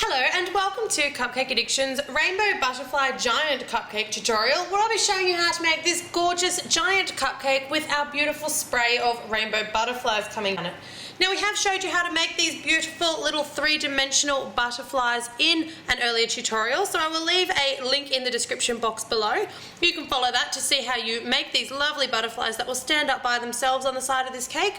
Hello and welcome to Cupcake Addiction's Rainbow Butterfly Giant Cupcake tutorial, where I'll be showing you how to make this gorgeous giant cupcake with our beautiful spray of rainbow butterflies coming on it. Now, we have showed you how to make these beautiful little three-dimensional butterflies in an earlier tutorial, so I will leave a link in the description box below. You can follow that to see how you make these lovely butterflies that will stand up by themselves on the side of this cake.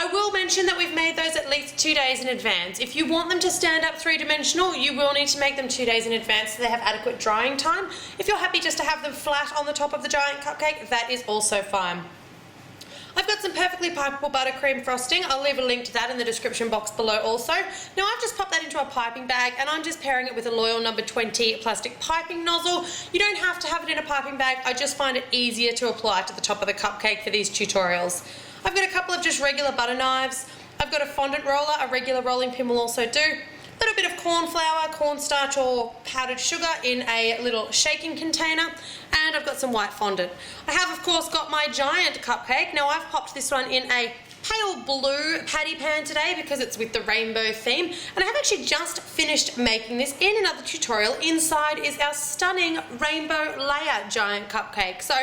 I will mention that we've made those at least 2 days in advance. If you want them to stand up three-dimensional, you will need to make them 2 days in advance so they have adequate drying time. If you're happy just to have them flat on the top of the giant cupcake, that is also fine. I've got some perfectly pipeable buttercream frosting. I'll leave a link to that in the description box below also. Now, I've just popped that into a piping bag and I'm just pairing it with a Loyal No. 20 plastic piping nozzle. You don't have to have it in a piping bag. I just find it easier to apply to the top of the cupcake for these tutorials. I've got a couple of just regular butter knives. I've got a fondant roller, a regular rolling pin will also do. A little bit of cornflour, cornstarch or powdered sugar in a little shaking container, and I've got some white fondant. I have of course got my giant cupcake. Now, I've popped this one in a pale blue patty pan today because it's with the rainbow theme, and I have actually just finished making this in another tutorial. Inside is our stunning rainbow layer giant cupcake. So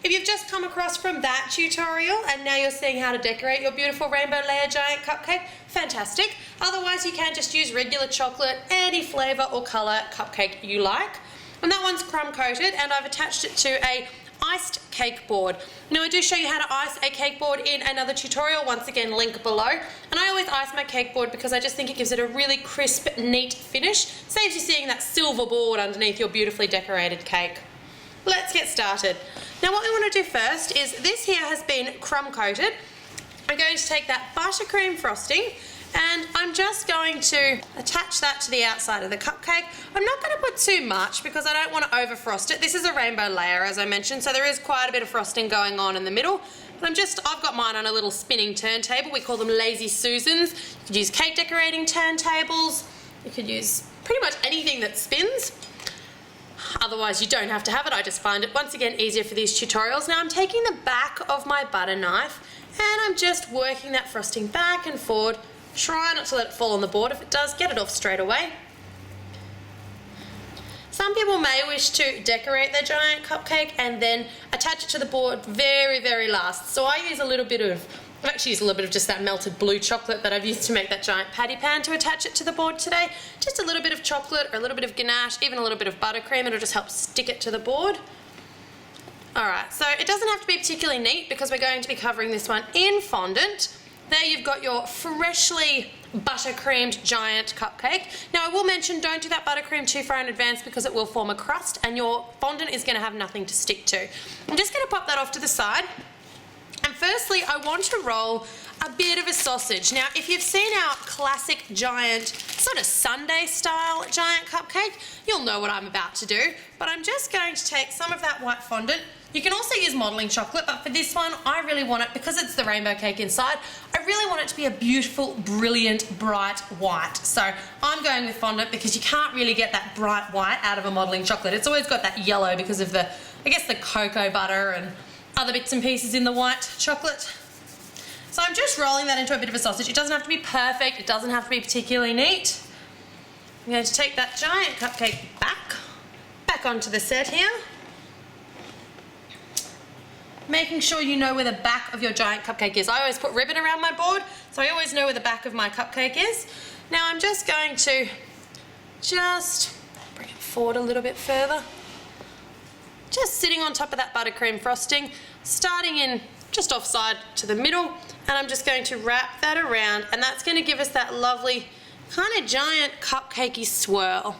if you've just come across from that tutorial and now you're seeing how to decorate your beautiful rainbow layer giant cupcake, fantastic. Otherwise, you can just use regular chocolate, any flavour or colour cupcake you like. And that one's crumb coated, and I've attached it to a iced cake board. Now, I do show you how to ice a cake board in another tutorial, once again link below. And I always ice my cake board because I just think it gives it a really crisp, neat finish. Saves you seeing that silver board underneath your beautifully decorated cake. Let's get started. Now, what we want to do first is, this here has been crumb coated. I'm going to take that buttercream frosting and I'm just going to attach that to the outside of the cupcake. I'm not going to put too much because I don't want to over frost it. This is a rainbow layer, as I mentioned, so there is quite a bit of frosting going on in the middle. But I've got mine on a little spinning turntable. We call them Lazy Susans. You could use cake decorating turntables. You could use pretty much anything that spins. Otherwise, you don't have to have it. I just find it, once again, easier for these tutorials. Now, I'm taking the back of my butter knife and I'm just working that frosting back and forward. Try not to let it fall on the board. If it does, get it off straight away. Some people may wish to decorate their giant cupcake and then attach it to the board very, very last. So I use a little bit of, I've actually used a little bit of just that melted blue chocolate that I've used to make that giant patty pan to attach it to the board today. Just a little bit of chocolate or a little bit of ginat, even a little bit of buttercream. It'll just help stick it to the board. Alright, so it doesn't have to be particularly neat because we're going to be covering this one in fondant. There you've got your freshly buttercreamed giant cupcake. Now, I will mention, don't do that buttercream too far in advance because it will form a crust and your fondant is going to have nothing to stick to. I'm just going to pop that off to the side. And firstly, I want to roll a bit of a sausage. Now, if you've seen our classic giant, sort of Sunday style giant cupcake, you'll know what I'm about to do. But I'm just going to take some of that white fondant. You can also use modelling chocolate, but for this one, I really want it, because it's the rainbow cake inside, I really want it to be a beautiful, brilliant, bright white. So I'm going with fondant because you can't really get that bright white out of a modelling chocolate. It's always got that yellow because of the, I guess, the cocoa butter and other bits and pieces in the white chocolate. So I'm just rolling that into a bit of a sausage. It doesn't have to be perfect. It doesn't have to be particularly neat. I'm going to take that giant cupcake back onto the set here. Making sure you know where the back of your giant cupcake is. I always put ribbon around my board, so I always know where the back of my cupcake is. Now, I'm just going to just bring it forward a little bit further. Just sitting on top of that buttercream frosting, starting in just offside to the middle, and I'm just going to wrap that around, and that's going to give us that lovely kind of giant cupcakey swirl.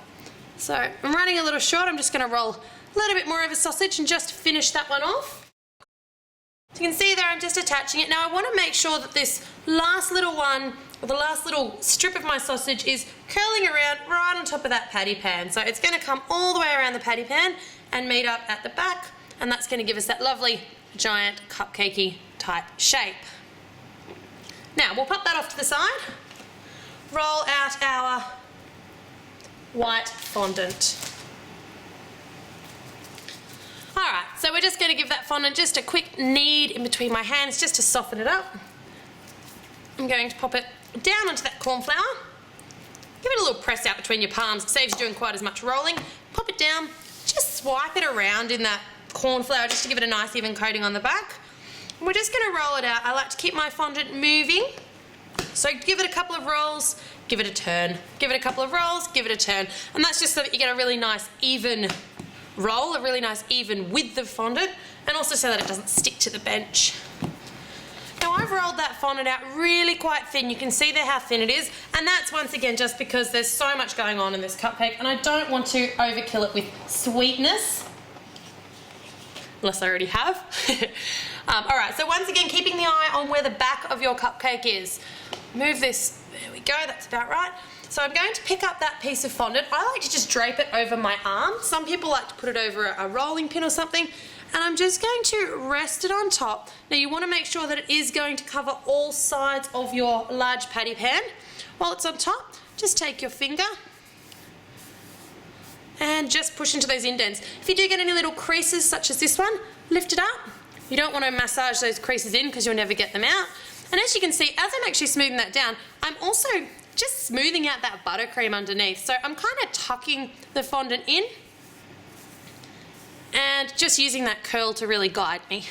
So I'm running a little short. I'm just going to roll a little bit more of a sausage and just finish that one off. So you can see there I'm just attaching it. Now, I want to make sure that this last little one, or the last little strip of my sausage, is curling around right on top of that patty pan. So it's going to come all the way around the patty pan and meet up at the back, and that's going to give us that lovely giant cupcakey type shape. Now, we'll pop that off to the side, roll out our white fondant. Alright, so we're just going to give that fondant just a quick knead in between my hands just to soften it up. I'm going to pop it down onto that cornflour. Give it a little press out between your palms. It saves you doing quite as much rolling. Pop it down. Just swipe it around in that cornflour just to give it a nice even coating on the back. And we're just going to roll it out. I like to keep my fondant moving. So give it a couple of rolls, give it a turn. Give it a couple of rolls, give it a turn. And that's just so that you get a really nice even roll, a really nice even width of fondant, and also so that it doesn't stick to the bench. Now I've rolled that fondant out really quite thin. You can see there how thin it is, and that's once again just because there's so much going on in this cupcake and I don't want to overkill it with sweetness, unless I already have. Alright, so once again keeping the eye on where the back of your cupcake is. Move this, there we go, that's about right. So I'm going to pick up that piece of fondant. I like to just drape it over my arm. Some people like to put it over a rolling pin or something. And I'm just going to rest it on top. Now you want to make sure that it is going to cover all sides of your large patty pan. While it's on top, just take your finger and just push into those indents. If you do get any little creases such as this one, lift it up. You don't want to massage those creases in because you'll never get them out. And as you can see, as I'm actually smoothing that down, I'm also just smoothing out that buttercream underneath. So I'm kind of tucking the fondant in and just using that curl to really guide me.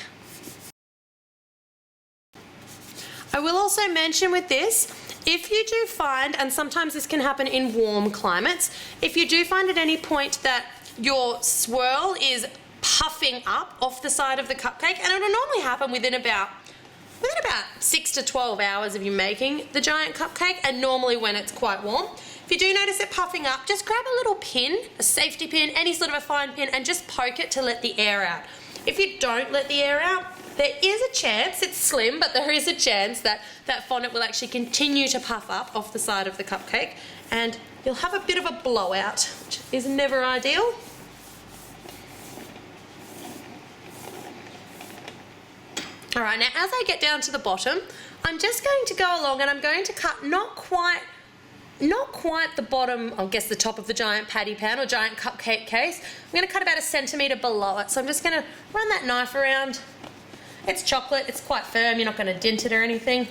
I will also mention with this, if you do find, and sometimes this can happen in warm climates, if you do find at any point that your swirl is puffing up off the side of the cupcake, and it'll normally happen within about 6 to 12 hours of you making the giant cupcake, and normally when it's quite warm. If you do notice it puffing up, just grab a little pin, a safety pin, any sort of a fine pin, and just poke it to let the air out. If you don't let the air out, there is a chance, it's slim, but there is a chance that that fondant will actually continue to puff up off the side of the cupcake, and you'll have a bit of a blowout, which is never ideal. Alright, now as I get down to the bottom, I'm just going to go along and I'm going to cut not quite the bottom, I guess the top of the giant patty pan or giant cupcake case. I'm going to cut about 1 centimetre below it. So I'm just going to run that knife around. It's chocolate, it's quite firm, you're not going to dent it or anything.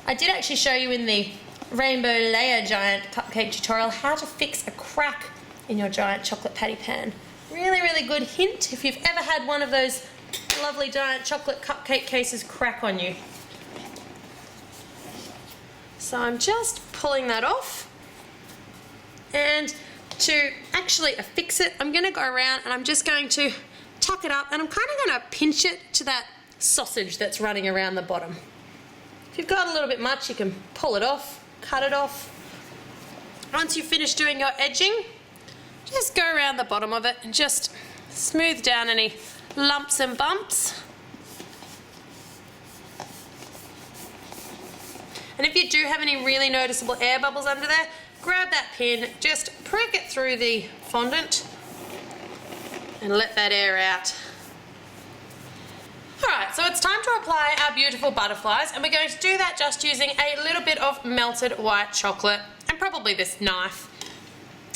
I did actually show you in the Rainbow Layer Giant Cupcake tutorial how to fix a crack in your giant chocolate patty pan. Really, really good hint if you've ever had one of those lovely giant chocolate cupcake cases crack on you. So I'm just pulling that off, and to actually affix it, I'm going to go around and I'm just going to tuck it up, and I'm kind of going to pinch it to that sausage that's running around the bottom. If you've got a little bit much, you can pull it off, cut it off. Once you've finished doing your edging, just go around the bottom of it and just smooth down any lumps and bumps. And if you do have any really noticeable air bubbles under there, grab that pin, just prick it through the fondant and let that air out. Alright, so it's time to apply our beautiful butterflies, and we're going to do that just using a little bit of melted white chocolate and probably this knife.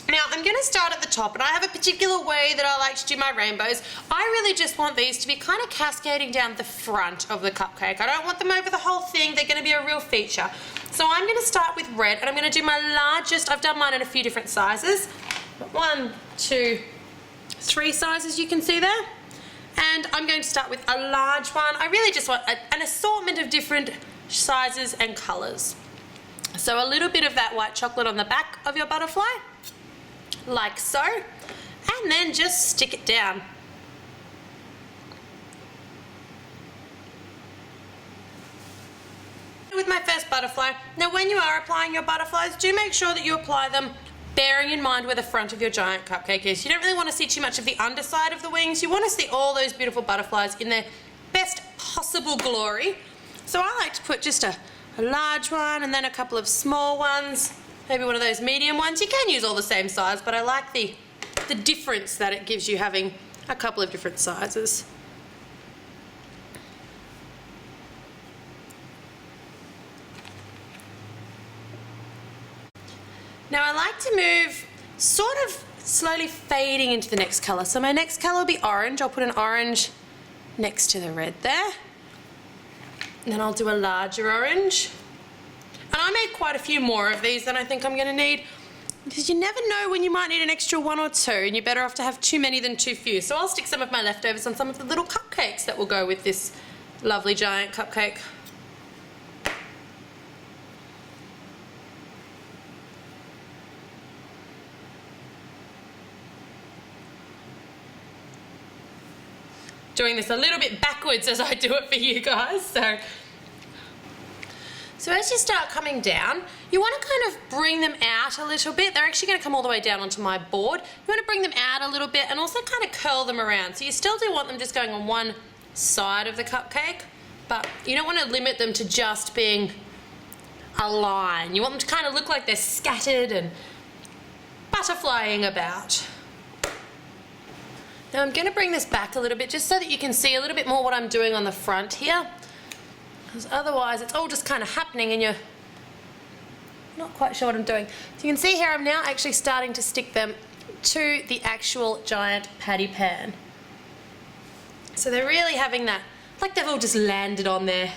Now I'm going to start at the top, and I have a particular way that I like to do my rainbows. I really just want these to be kind of cascading down the front of the cupcake. I don't want them over the whole thing, they're going to be a real feature. So I'm going to start with red, and I'm going to do my largest. I've done mine in a few different sizes. 1, 2, 3 sizes you can see there. And I'm going to start with a large one. I really just want an assortment of different sizes and colours. So a little bit of that white chocolate on the back of your butterfly, like so, and then just stick it down. With my first butterfly, now when you are applying your butterflies, do make sure that you apply them bearing in mind where the front of your giant cupcake is. You don't really want to see too much of the underside of the wings. You want to see all those beautiful butterflies in their best possible glory. So I like to put just a large one and then a couple of small ones, maybe one of those medium ones. You can use all the same size, but I like the difference that it gives you having a couple of different sizes. Now I like to move sort of slowly fading into the next colour. So my next colour will be orange. I'll put an orange next to the red there. And then I'll do a larger orange. And I made quite a few more of these than I think I'm going to need, because you never know when you might need an extra one or two, and you're better off to have too many than too few. So I'll stick some of my leftovers on some of the little cupcakes that will go with this lovely giant cupcake. Doing this a little bit backwards as I do it for you guys. So as you start coming down, you want to kind of bring them out a little bit. They're actually going to come all the way down onto my board. You want to bring them out a little bit and also kind of curl them around. So you still do want them just going on one side of the cupcake, but you don't want to limit them to just being a line. You want them to kind of look like they're scattered and butterflying about. Now I'm going to bring this back a little bit just so that you can see a little bit more what I'm doing on the front here, because otherwise it's all just kind of happening and you're not quite sure what I'm doing. So you can see here I'm now actually starting to stick them to the actual giant patty pan. So they're really having that, like they've all just landed on there.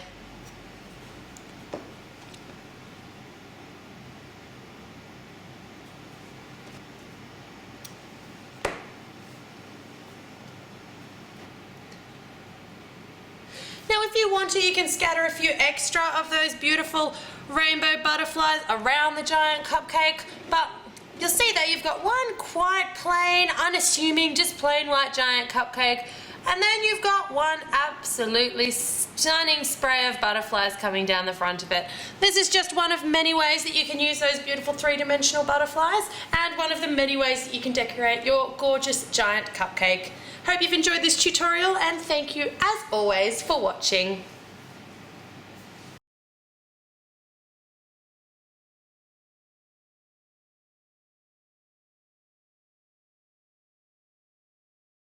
Now if you want to, you can scatter a few extra of those beautiful rainbow butterflies around the giant cupcake, but you'll see that you've got one quite plain, unassuming, just plain white giant cupcake, and then you've got one absolutely stunning spray of butterflies coming down the front of it. This is just one of many ways that you can use those beautiful three-dimensional butterflies, and one of the many ways that you can decorate your gorgeous giant cupcake. Hope you've enjoyed this tutorial, and thank you as always for watching.